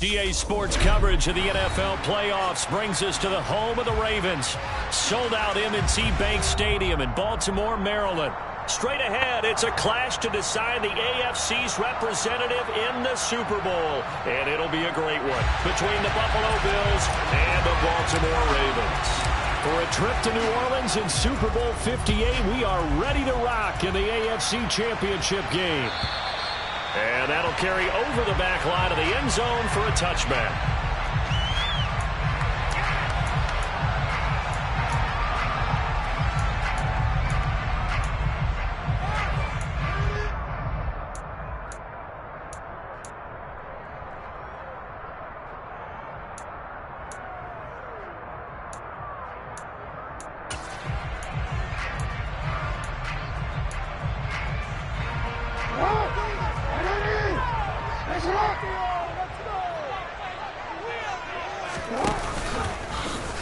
EA Sports coverage of the NFL playoffs brings us to the home of the Ravens. Sold out M&T Bank Stadium in Baltimore, Maryland. Straight ahead, it's a clash to decide the AFC's representative in the Super Bowl. And it'll be a great one between the Buffalo Bills and the Baltimore Ravens. For a trip to New Orleans in Super Bowl 58, we are ready to rock in the AFC Championship game. And that'll carry over the back line of the end zone for a touchback.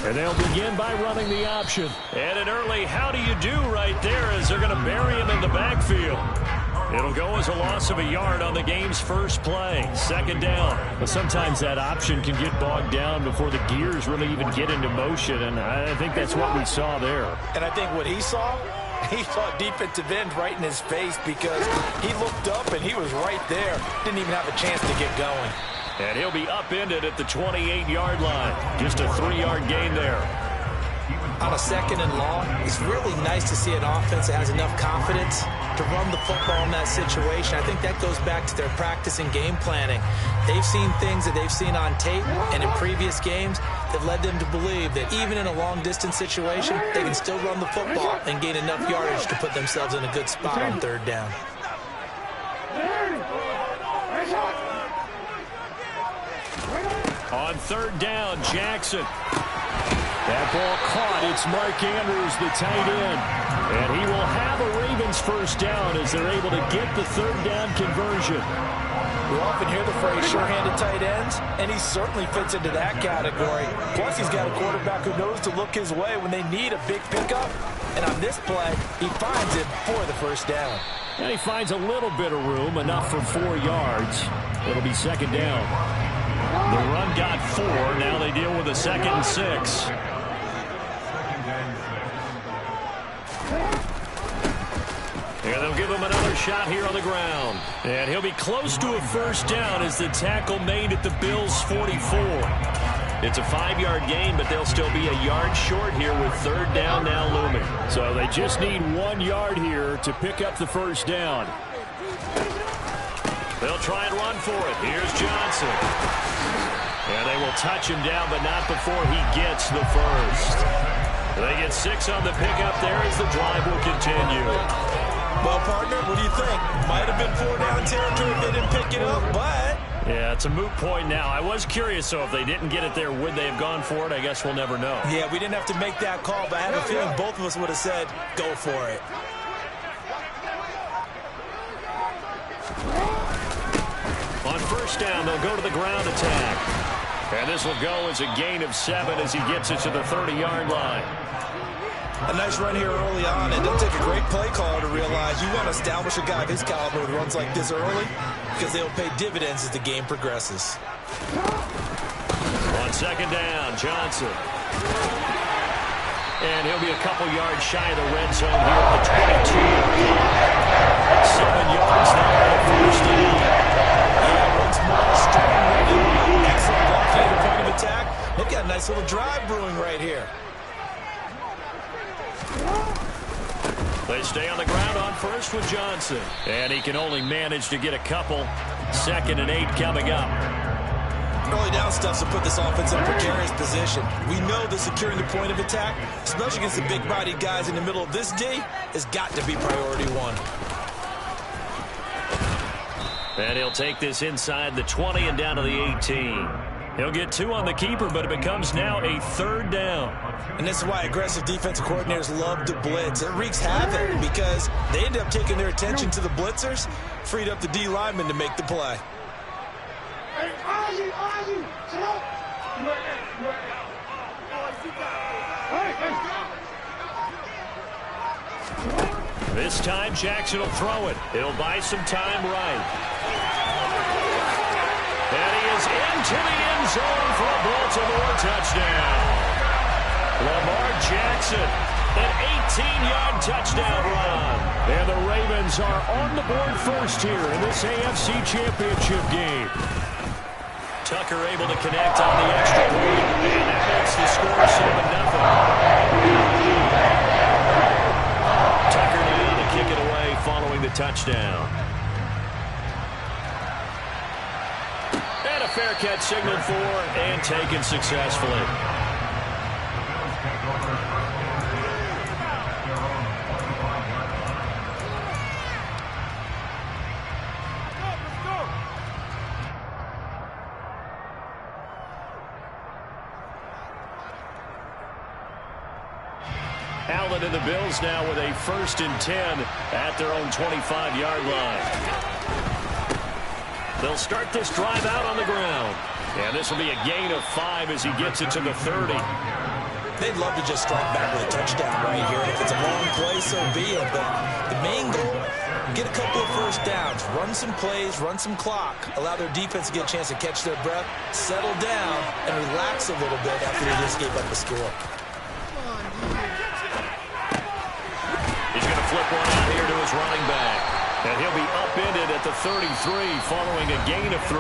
And they'll begin by running the option. And an early how do you do right there as they're going to bury him in the backfield. It'll go as a loss of a yard on the game's first play. Second down. But sometimes that option can get bogged down before the gears really even get into motion. And I think that's what we saw there. And I think what he saw defensive end right in his face because he looked up and he was right there. Didn't even have a chance to get going. And he'll be upended at the 28-yard line. Just a 3-yard gain there. On a second and long, it's really nice to see an offense that has enough confidence to run the football in that situation. I think that goes back to their practice and game planning. They've seen things that they've seen on tape and in previous games that led them to believe that even in a long-distance situation, they can still run the football and gain enough yardage to put themselves in a good spot on third down. On third down, Jackson. That ball caught. It's Mark Andrews, the tight end. And he will have a Ravens first down as they're able to get the third down conversion. We often hear the phrase sure-handed tight ends, and he certainly fits into that category. Plus, he's got a quarterback who knows to look his way when they need a big pickup. And on this play, he finds it for the first down. And he finds a little bit of room, enough for 4 yards. It'll be second down. The run got 4. Now they deal with a 2nd and 6. And they'll give him another shot here on the ground. And he'll be close to a first down as the tackle made at the Bills' 44. It's a 5-yard gain, but they'll still be a yard short here with third down now looming. So they just need 1 yard here to pick up the first down. They'll try and run for it. Here's Johnson. And they will touch him down, but not before he gets the first. They get 6 on the pickup there as the drive will continue. Well, partner, what do you think? Might have been 4-down territory if they didn't pick it up, but... Yeah, it's a moot point now. I was curious, so if they didn't get it there, would they have gone for it? I guess we'll never know. Yeah, we didn't have to make that call, but I have a feeling both of us would have said, go for it. On first down, they'll go to the ground attack. And this will go as a gain of 7 as he gets it to the 30-yard line. A nice run here early on. It doesn't take a great play caller to realize you want to establish a guy of his caliber with runs like this early because they'll pay dividends as the game progresses. On second down, Johnson. And he'll be a couple yards shy of the red zone here at the 22-yard line. 7 yards there at first down. And once more, strong running, excellent blocking at the point of attack. They've got a nice little drive brewing right here. They stay on the ground on first with Johnson. And he can only manage to get a couple. 2nd and 8 coming up. Early down stuff to put this offense in a precarious position. We know that securing the point of attack, especially against the big-bodied guys in the middle of this D, has got to be priority 1. And he'll take this inside the 20 and down to the 18. He'll get 2 on the keeper, but it becomes now a third down. And this is why aggressive defensive coordinators love to blitz. It wreaks havoc because they end up taking their attention to the blitzers, freed up the D lineman to make the play. This time Jackson will throw it. It'll buy some time right. And he is in. into the end zone for a Baltimore touchdown. Lamar Jackson, an 18-yard touchdown run. And the Ravens are on the board first here in this AFC Championship game. Tucker able to connect on the extra point, and that makes the score 7-0. Tucker now to kick it away following the touchdown. And a fair catch signaled for and taken successfully. Allen and the Bills now with a 1st and 10 at their own 25-yard line. They'll start this drive out on the ground. And this will be a gain of 5 as he gets it to the 30. They'd love to just strike back with a touchdown right here. If it's a long play, so be it. But the main goal, get a couple of first downs, run some plays, run some clock, allow their defense to get a chance to catch their breath, settle down, and relax a little bit after they just gave up the score. He's going to flip one out here to his running back. And he'll be upended at the 33 following a gain of 3.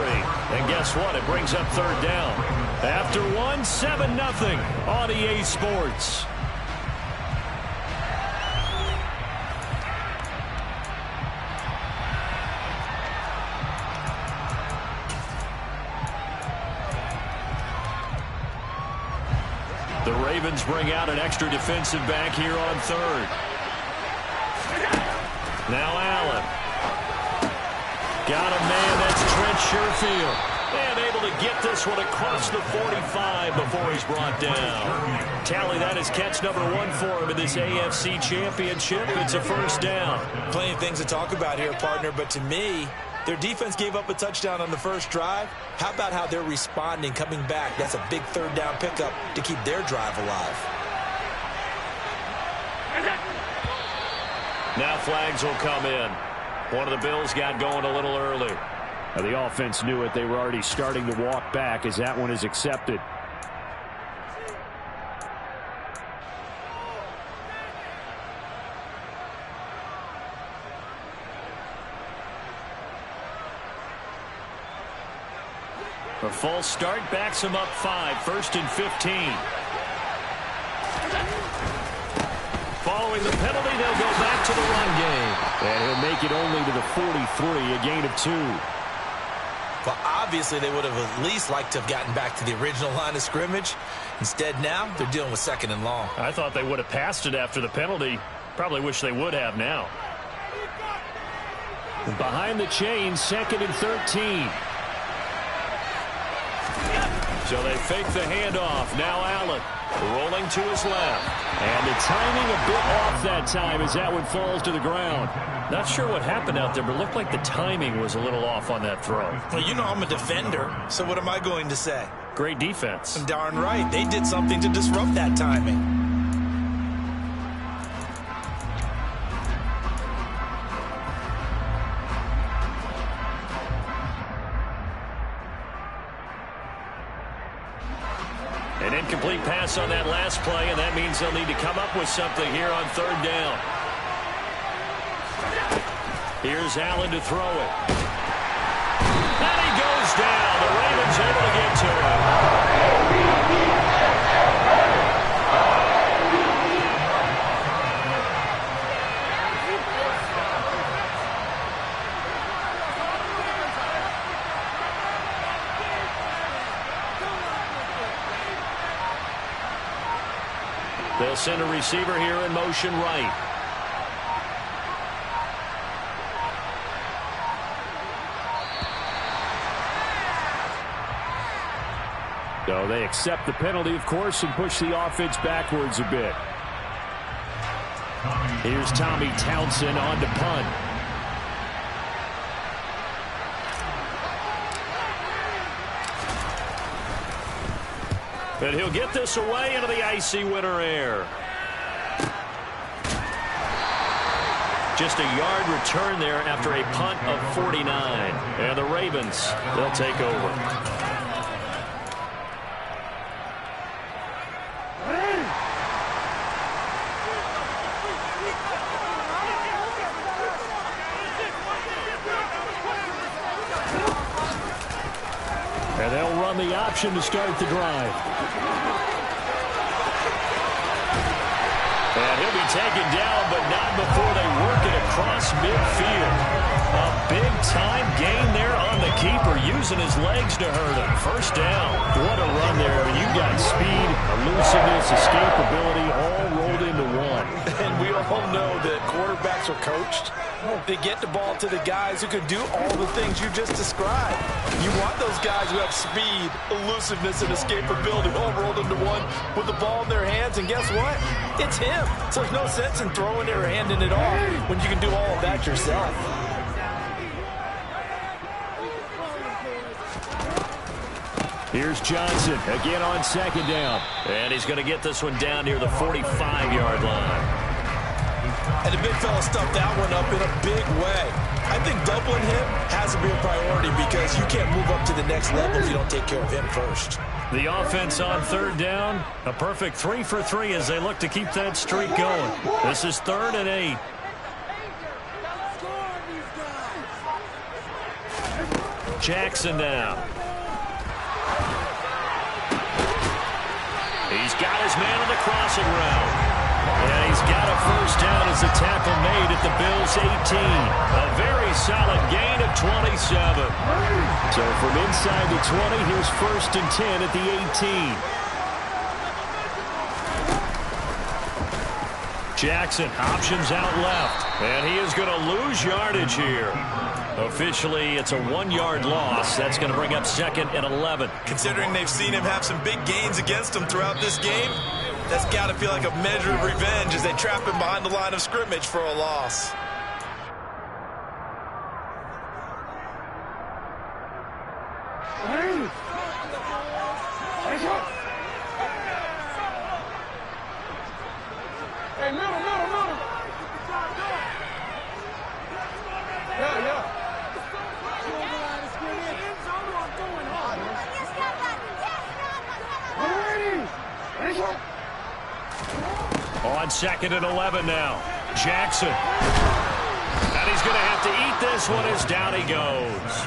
And guess what? It brings up 3rd down. After 1, 7-0 on EA Sports. The Ravens bring out an extra defensive back here on 3rd. Now Allen. Got a man, that's Trent Sherfield. And able to get this one across the 45 before he's brought down. Tally, that is catch number 1 for him in this AFC Championship. It's a 1st down. Plenty of things to talk about here, partner, but to me, their defense gave up a touchdown on the first drive. How about how they're responding, coming back? That's a big 3rd down pickup to keep their drive alive. Now flags will come in. One of the Bills got going a little early. The offense knew it. They were already starting to walk back as that one is accepted. A false start backs him up 5. 1st and 15. Following the penalty, they'll go back to the run game. And he'll make it only to the 43, a gain of 2. Well, obviously, they would have at least liked to have gotten back to the original line of scrimmage. Instead, now, they're dealing with 2nd and long. I thought they would have passed it after the penalty. Probably wish they would have now. Behind the chains, 2nd and 13. So they fake the handoff. Now Allen rolling to his left. And the timing a bit off that time as that one falls to the ground. Not sure what happened out there, but it looked like the timing was a little off on that throw. Well, you know I'm a defender, so what am I going to say? Great defense. Darn right. They did something to disrupt that timing. An incomplete pass on that last play, and that means they'll need to come up with something here on 3rd down. Here's Allen to throw it. And he goes down. The Ravens able to get to him. They'll send a receiver here in motion right. So they accept the penalty, of course, and push the offense backwards a bit. Here's Tommy Townsend on to punt. But he'll get this away into the icy winter air. Just a yard return there after a punt of 49. And the Ravens, they'll take over. And they'll run the option to start the drive. And he'll be taken down, but not before they work it across midfield. A big-time gain there on the keeper, using his legs to hurt him. First down. What a run there. You've got speed, elusiveness, escapability, all rolled into one. And we all know that quarterbacks are coached. They get the ball to the guys who can do all the things you just described. You want those guys who have speed, elusiveness, and escapability all rolled into one with the ball in their hands. And guess what? It's him. So there's no sense in throwing it or handing it off when you can do all of that yourself. Here's Johnson again on second down. And he's going to get this one down near the 45-yard line. And the big fella stuffed that one up in a big way. I think doubling him has to be a priority because you can't move up to the next level if you don't take care of him first. The offense on third down. A perfect 3 for 3 as they look to keep that streak going. This is 3rd and 8. Jackson now. He's got his man on the crossing route. And he's got a first down as the tackle made at the Bills' 18. A very solid gain of 27. So from inside the 20, here's 1st and 10 at the 18. Jackson options out left. And he is going to lose yardage here. Officially, it's a 1-yard loss. That's going to bring up 2nd and 11. Considering they've seen him have some big gains against them throughout this game, that's got to feel like a measure of revenge as they trap him behind the line of scrimmage for a loss. On 2nd and 11 now. Jackson. And he's going to have to eat this one as down he goes.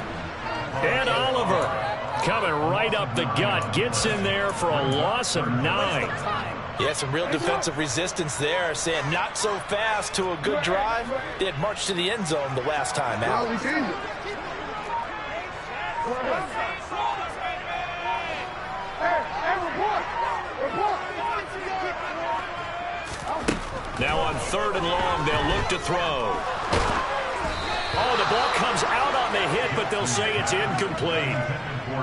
And Oliver coming right up the gut. Gets in there for a loss of 9. Yeah, some real defensive resistance there, saying not so fast to a good drive. They had marched to the end zone the last time out. Now on 3rd and long, they'll look to throw. Oh, the ball comes out on the hit, but they'll say it's incomplete.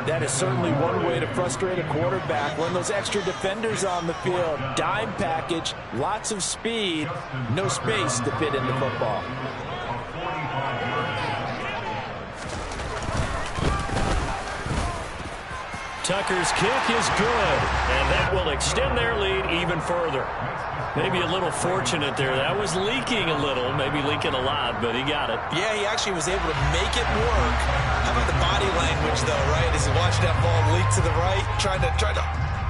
That is certainly one way to frustrate a quarterback. When those extra defenders on the field, dime package, lots of speed, no space to fit into football. Tucker's kick is good, and that will extend their lead even further. Maybe a little fortunate there. That was leaking a little, maybe leaking a lot, but he got it. Yeah, he actually was able to make it work. How about the body language, though, right? As he watched that ball leak to the right, trying to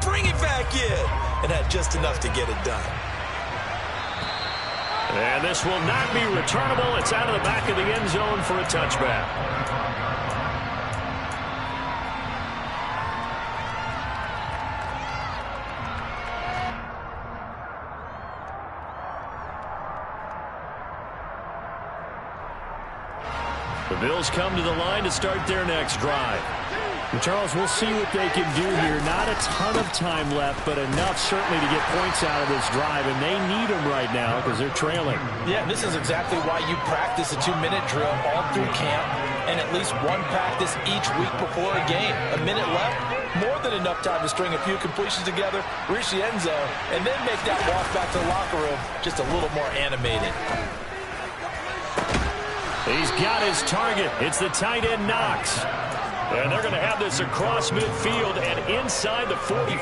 bring it back in, and had just enough to get it done. And this will not be returnable. It's out of the back of the end zone for a touchback. The Bills come to the line to start their next drive. And Charles, we'll see what they can do here. Not a ton of time left, but enough certainly to get points out of this drive, and they need them right now because they're trailing. Yeah, this is exactly why you practice a 2-minute drill all through camp and at least one practice each week before a game. A minute left, more than enough time to string a few completions together, reach the end zone, and then make that walk back to the locker room just a little more animated. He's got his target. It's the tight end Knox. And they're going to have this across midfield and inside the 45.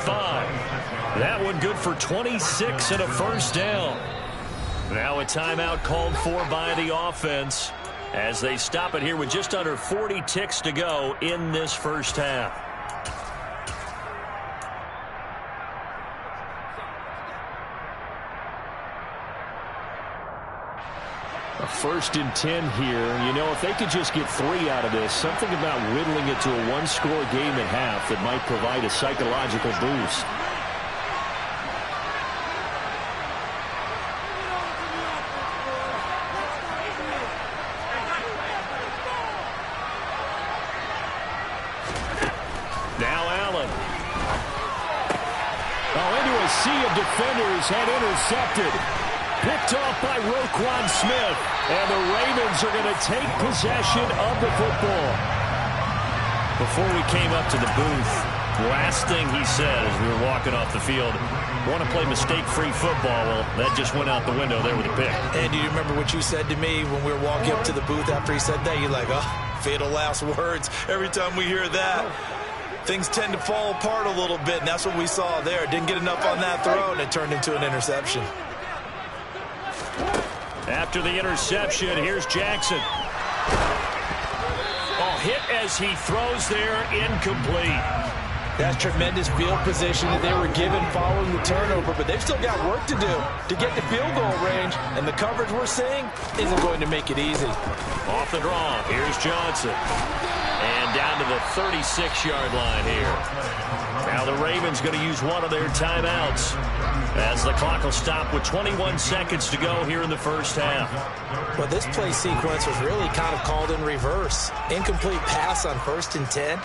That one good for 26 and a first down. Now a timeout called for by the offense as they stop it here with just under 40 ticks to go in this first half. 1st and 10 here. You know, if they could just get 3 out of this, something about whittling it to a one-score game at half that might provide a psychological boost. Now Allen. Oh, into a sea of defenders, had intercepted. Picked off by Roquan Smith. And the Ravens are going to take possession of the football. Before we came up to the booth, last thing he said as we were walking off the field, want to play mistake-free football. Well, that just went out the window there with a pick. And do you remember what you said to me when we were walking up to the booth after he said that? You're like, oh, fatal last words. Every time we hear that, things tend to fall apart a little bit, and that's what we saw there. Didn't get enough on that throw, and it turned into an interception. After the interception, here's Jackson. Oh, hit as he throws there, incomplete. That's tremendous field position that they were given following the turnover, but they've still got work to do to get the field goal range, and the coverage we're seeing isn't going to make it easy. Off the draw, here's Johnson. And down to the 36-yard line here. Now the Ravens going to use one of their timeouts as the clock will stop with 21 seconds to go here in the first half. Well, this play sequence was really kind of called in reverse. Incomplete pass on 1st and 10.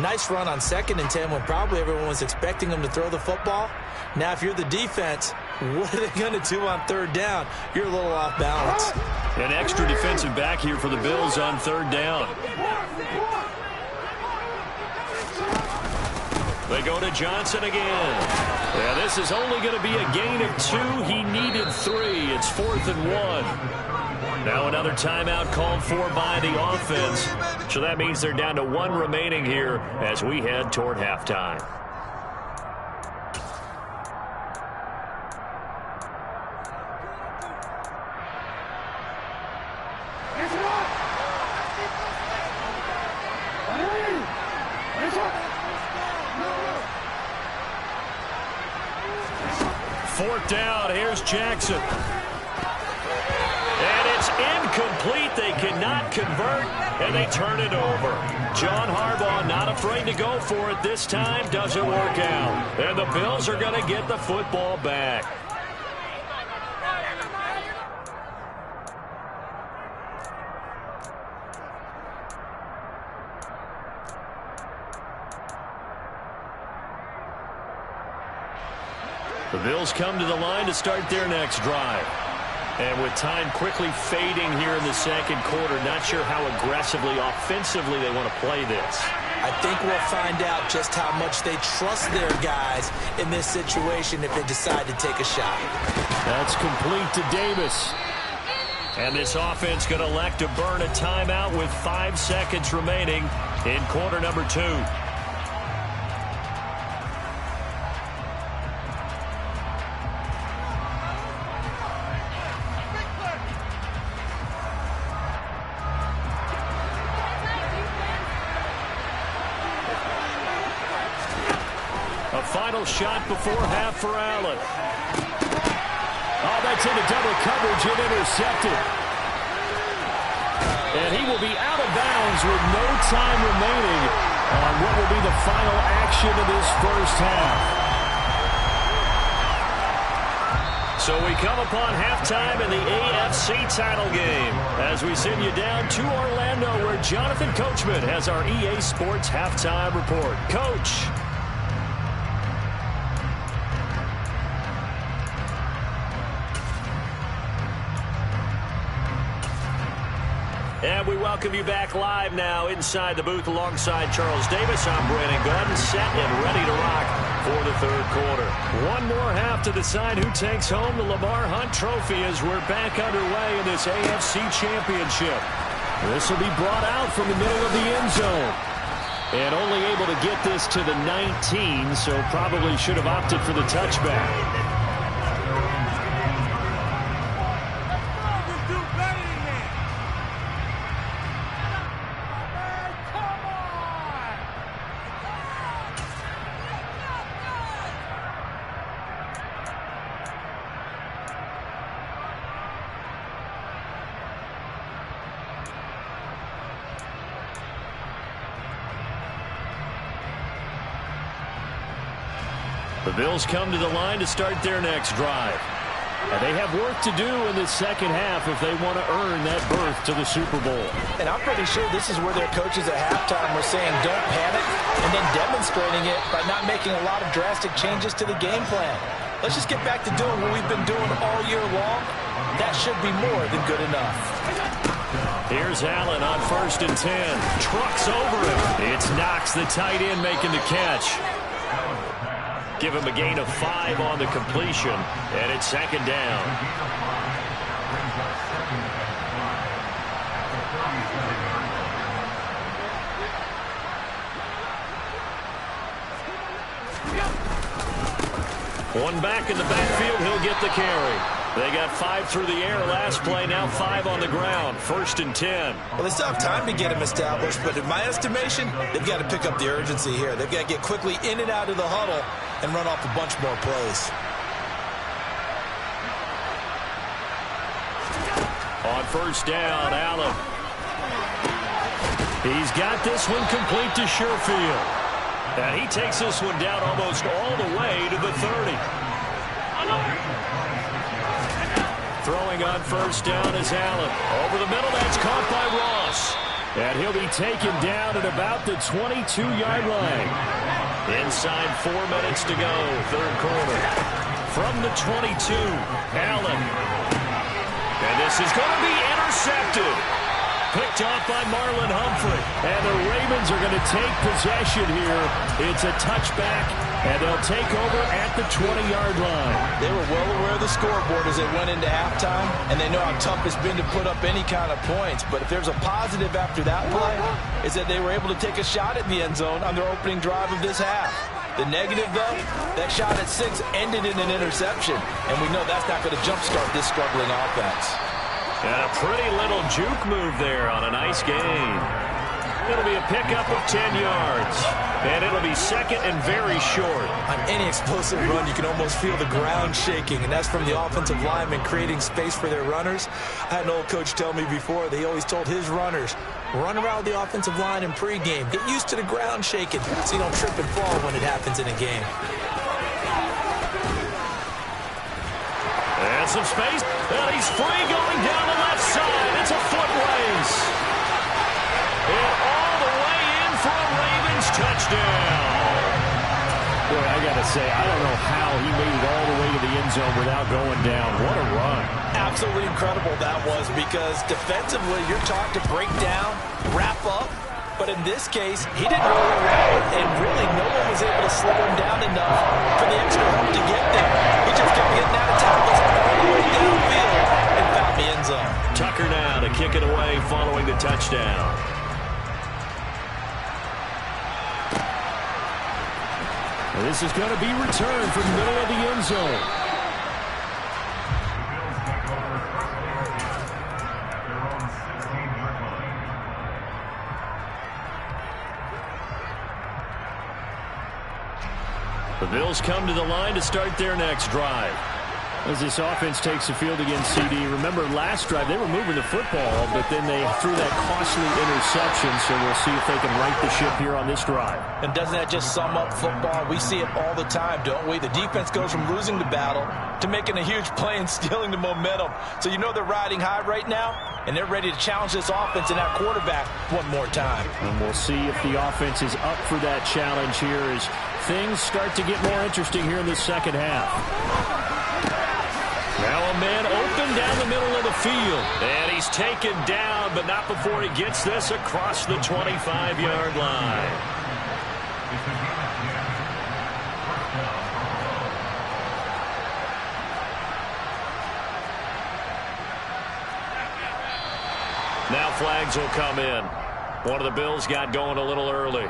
Nice run on 2nd and 10 when probably everyone was expecting them to throw the football. Now, if you're the defense, what are they going to do on 3rd down? You're a little off balance. An extra defensive back here for the Bills on 3rd down. They go to Johnson again. Yeah, this is only going to be a gain of 2. He needed 3. It's 4th and 1. Now another timeout called for by the offense. So that means they're down to 1 remaining here as we head toward halftime. Fourth down, here's Jackson. And it's incomplete. They cannot convert, and they turn it over. John Harbaugh not afraid to go for it this time. Doesn't work out. And the Bills are going to get the football back. The Bills come to the line to start their next drive. And with time quickly fading here in the 2nd quarter, not sure how aggressively, offensively they want to play this. I think we'll find out just how much they trust their guys in this situation if they decide to take a shot. That's complete to Davis. And this offense going to elect to burn a timeout with 5 seconds remaining in quarter number 2. Final shot before half for Allen. Oh, that's into double coverage and intercepted. And he will be out of bounds with no time remaining on what will be the final action of this first half. So we come upon halftime in the AFC title game as we send you down to Orlando where Jonathan Coachman has our EA Sports halftime report. Coach. And we welcome you back live now inside the booth alongside Charles Davis. I'm Brandon Gordon, set and ready to rock for the 3rd quarter. One more half to decide who takes home the Lamar Hunt Trophy as we're back underway in this AFC Championship. This will be brought out from the middle of the end zone. And only able to get this to the 19, so probably should have opted for the touchback. The Bills come to the line to start their next drive. And they have work to do in the second half if they want to earn that berth to the Super Bowl. And I'm pretty sure this is where their coaches at halftime were saying don't panic, and then demonstrating it by not making a lot of drastic changes to the game plan. Let's just get back to doing what we've been doing all year long. That should be more than good enough. Here's Allen on 1st and 10. Trucks over him. It's Knox, the tight end, making the catch. Give him a gain of 5 on the completion, and it's 2nd down. One back in the backfield, he'll get the carry. They got 5 through the air last play, now 5 on the ground. 1st and 10. Well, they still have time to get him established, but in my estimation, they've got to pick up the urgency here. They've got to get quickly in and out of the huddle and run off a bunch more plays. On 1st down, Allen. He's got this one complete to Sherfield. And he takes this one down almost all the way to the 30. Throwing on 1st down is Allen. Over the middle, that's caught by Ross. And he'll be taken down at about the 22-yard line. Inside 4 minutes to go, 3rd quarter. From the 22, Allen. And this is going to be intercepted. Picked off by Marlon Humphrey. And the Ravens are going to take possession here. It's a touchback, and they'll take over at the 20-yard line. They were well aware of the scoreboard as they went into halftime, and they know how tough it's been to put up any kind of points. But if there's a positive after that play, is that they were able to take a shot at the end zone on their opening drive of this half. The negative, though, that shot at 6 ended in an interception, and we know that's not going to jumpstart this struggling offense. And a pretty little juke move there on a nice gain. It'll be a pickup of 10 yards. And it'll be 2nd and very short. On any explosive run, you can almost feel the ground shaking, and that's from the offensive linemen creating space for their runners. I had an old coach tell me before, they always told his runners, run around the offensive line in pregame. Get used to the ground shaking so you don't trip and fall when it happens in a game. And some space. And he's free going down the left side. It's a foot race. And all the way in for a Ravens touchdown. Boy, I got to say, I don't know how he made it all the way to the end zone without going down. What a run. Absolutely incredible that was, because defensively, you're taught to break down, wrap up. But in this case, he didn't roll around, and really no one was able to slow him down enough for the extra help to get there. He just kept getting out of tackles all the way downfield and found the end zone. Tucker now to kick it away following the touchdown. And this is going to be returned from the middle of the end zone. The Bills come to the line to start their next drive. As this offense takes the field against CD, remember last drive they were moving the football, but then they threw that costly interception, so we'll see if they can right the ship here on this drive. And doesn't that just sum up football? We see it all the time, don't we? The defense goes from losing the battle to making a huge play and stealing the momentum. So you know they're riding high right now, and they're ready to challenge this offense and that quarterback one more time. And we'll see if the offense is up for that challenge here as things start to get more interesting here in the second half. Now a man open down the middle of the field. And he's taken down, but not before he gets this across the 25-yard line. Now flags will come in. One of the Bills got going a little early.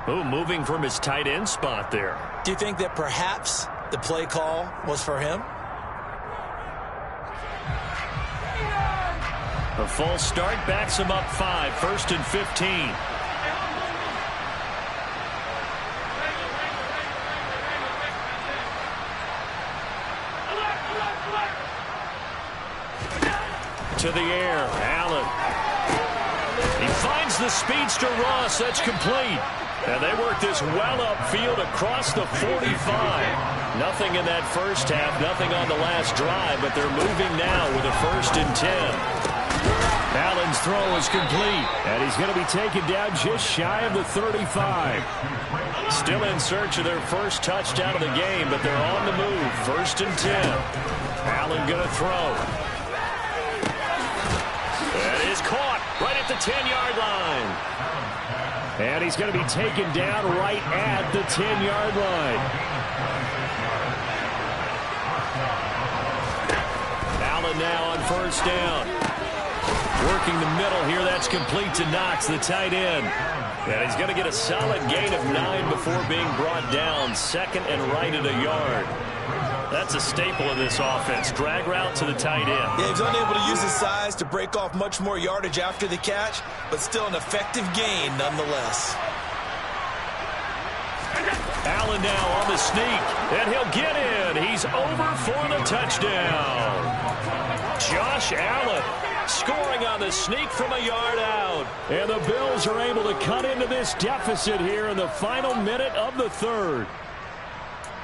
Ooh, moving from his tight end spot there. Do you think that perhaps the play call was for him? A false start backs him up 5, 1st and 15. To the air, Allen. He finds the speedster Ross. That's complete. And they work this well upfield across the 45. Nothing in that first half, nothing on the last drive, but they're moving now with a 1st and 10. Allen's throw is complete, and he's going to be taken down just shy of the 35. Still in search of their first touchdown of the game, but they're on the move. 1st and 10. Allen going to throw. That is caught right at the 10-yard line. And he's going to be taken down right at the 10-yard line. Allen now on 1st down. Working the middle here. That's complete to Knox, the tight end. And he's going to get a solid gain of 9 before being brought down. 2nd and right at a yard. That's a staple of this offense. Drag route to the tight end. Yeah, he's unable to use his size to break off much more yardage after the catch, but still an effective gain nonetheless. Allen now on the sneak, and he'll get in. He's over for the touchdown. Josh Allen scoring on the sneak from a yard out. And the Bills are able to cut into this deficit here in the final minute of the 3rd.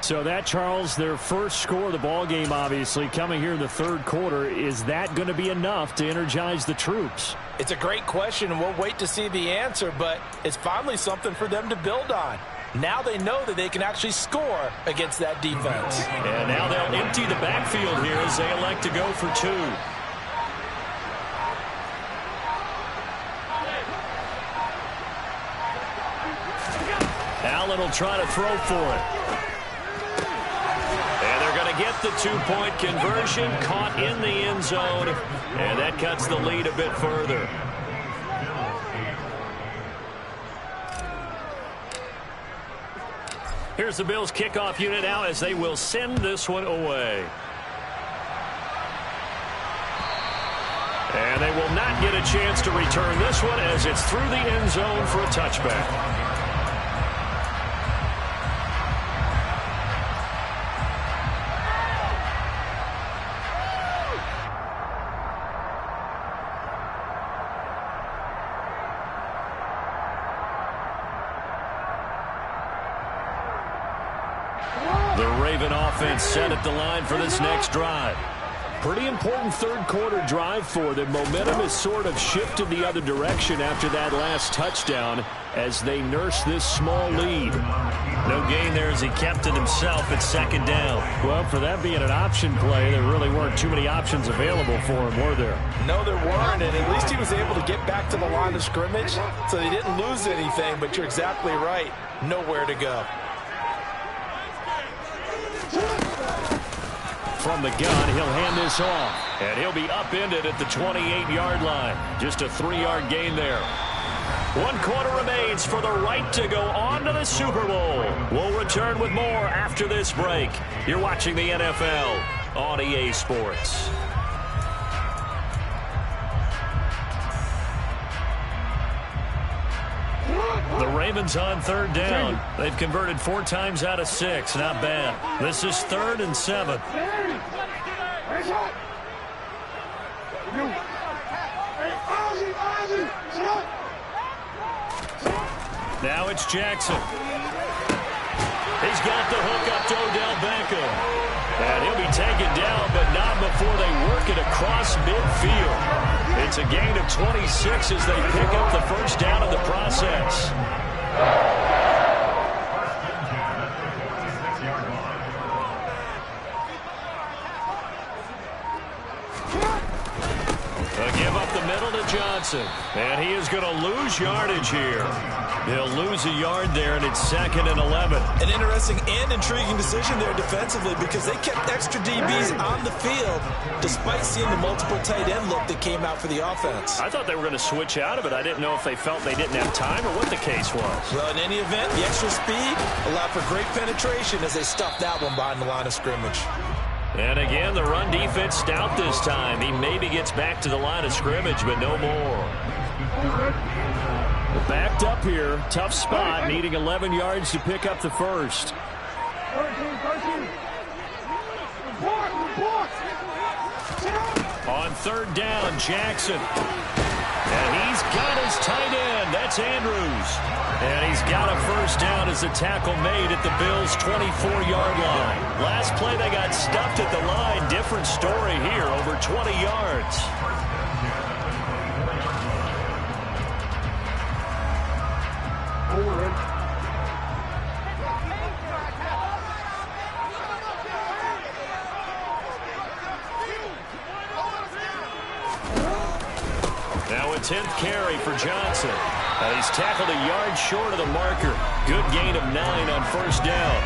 So that, Charles, their first score of the ball game, obviously, coming here in the 3rd quarter. Is that going to be enough to energize the troops? It's a great question, and we'll wait to see the answer, but it's finally something for them to build on. Now they know that they can actually score against that defense. And now they'll empty the backfield here as they elect to go for 2. Allen will try to throw for it. And they're going to get the 2-point conversion, caught in the end zone, and that cuts the lead a bit further. Here's the Bills' kickoff unit now as they will send this one away. And they will not get a chance to return this one as it's through the end zone for a touchback. The Raven offense set at the line for this next drive. Pretty important 3rd quarter drive for them. Momentum has sort of shifted the other direction after that last touchdown as they nurse this small lead. No gain there as he kept it himself at 2nd down. Well, for that being an option play, there really weren't too many options available for him, were there? No, there weren't, and at least he was able to get back to the line of scrimmage, so they didn't lose anything, but you're exactly right. Nowhere to go. From the gun, he'll hand this off. And he'll be upended at the 28-yard line. Just a 3-yard gain there. 1 quarter remains for the right to go on to the Super Bowl. We'll return with more after this break. You're watching the NFL on EA Sports. The Ravens on 3rd down. They've converted 4 times out of 6. Not bad. This is 3rd and 7. Now it's Jackson. He's got the hook up to Odell Beckham. And he'll be taken down, but not before they work it across midfield. It's a gain of 26 as they pick up the first down in the process. A give up the middle to Johnson. And he is going to lose yardage here. He'll lose a yard there, and it's 2nd and 11. An interesting and intriguing decision there defensively because they kept extra DBs on the field despite seeing the multiple tight end look that came out for the offense. I thought they were going to switch out of it. I didn't know if they felt they didn't have time or what the case was. Well, in any event, the extra speed allowed for great penetration as they stuffed that one behind the line of scrimmage. And again, the run defense stout this time. He maybe gets back to the line of scrimmage, but no more. Backed up here. Tough spot, needing 11 yards to pick up the first. On 3rd down, Jackson. And he's got his tight end. That's That's Andrews. And he's got a first down as the tackle made at the Bills' 24-yard line. Last play they got stuffed at the line. Different story here, over 20 yards. Now a 10th carry for Johnson. He's tackled a yard short of the marker. Good gain of 9 on first down.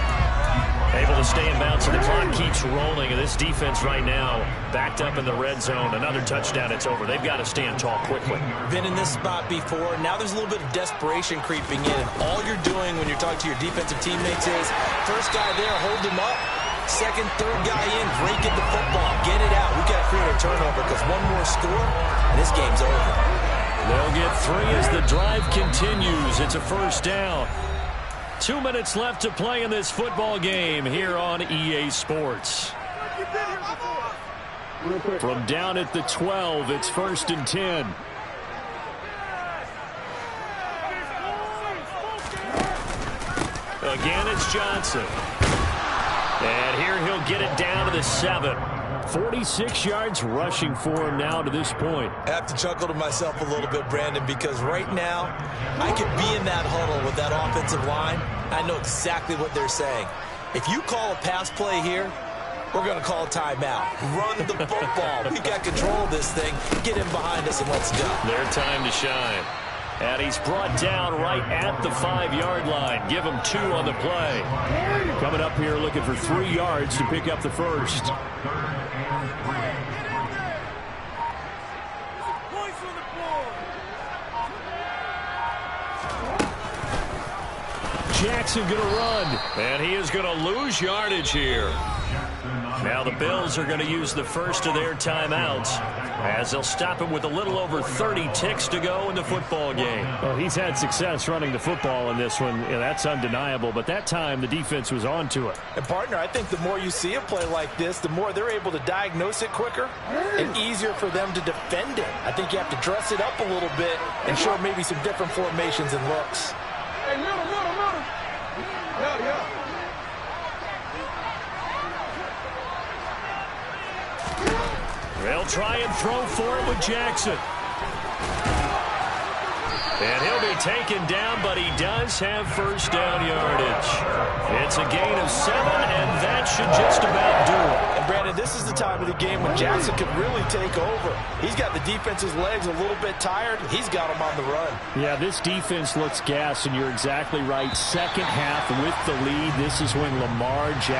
Able to stay in bounds, and the clock keeps rolling. And this defense right now backed up in the red zone. Another touchdown, it's over. They've got to stand tall quickly. Been in this spot before. Now there's a little bit of desperation creeping in. And all you're doing when you're talking to your defensive teammates is, first guy there, hold him up. Second, third guy in, break at the football. Get it out. We've got to create a turnover because one more score, and this game's over. They'll get 3 as the drive continues. It's a first down. 2 minutes left to play in this football game here on EA Sports. From down at the 12, it's 1st and 10. Again, it's Johnson. And here he'll get it down to the 7. 46 yards rushing for him now to this point. I have to chuckle to myself a little bit, Brandon, because right now I could be in that huddle with that offensive line. I know exactly what they're saying. If you call a pass play here, we're going to call a timeout. Run the football. We got control of this thing. Get him behind us and let's go. Their time to shine. And he's brought down right at the 5-yard line. Give him 2 on the play. Coming up here looking for 3 yards to pick up the first. Jackson going to run. And he is going to lose yardage here. Now the Bills are going to use the first of their timeouts as they'll stop him with a little over 30 ticks to go in the football game. Well, he's had success running the football in this one. Yeah, that's undeniable. But that time the defense was on to it. And, partner, I think the more you see a play like this, the more they're able to diagnose it quicker and easier for them to defend it. I think you have to dress it up a little bit and show maybe some different formations and looks. Hey, middle. Yeah. They'll try and throw for it with Jackson. And he'll be taken down, but he does have first down yardage. It's a gain of 7, and that should just about do it. And, Brandon, this is the time of the game when Jackson could really take over. He's got the defense's legs a little bit tired. He's got them on the run. Yeah, this defense looks gassed, and you're exactly right. Second half with the lead. This is when Lamar Jackson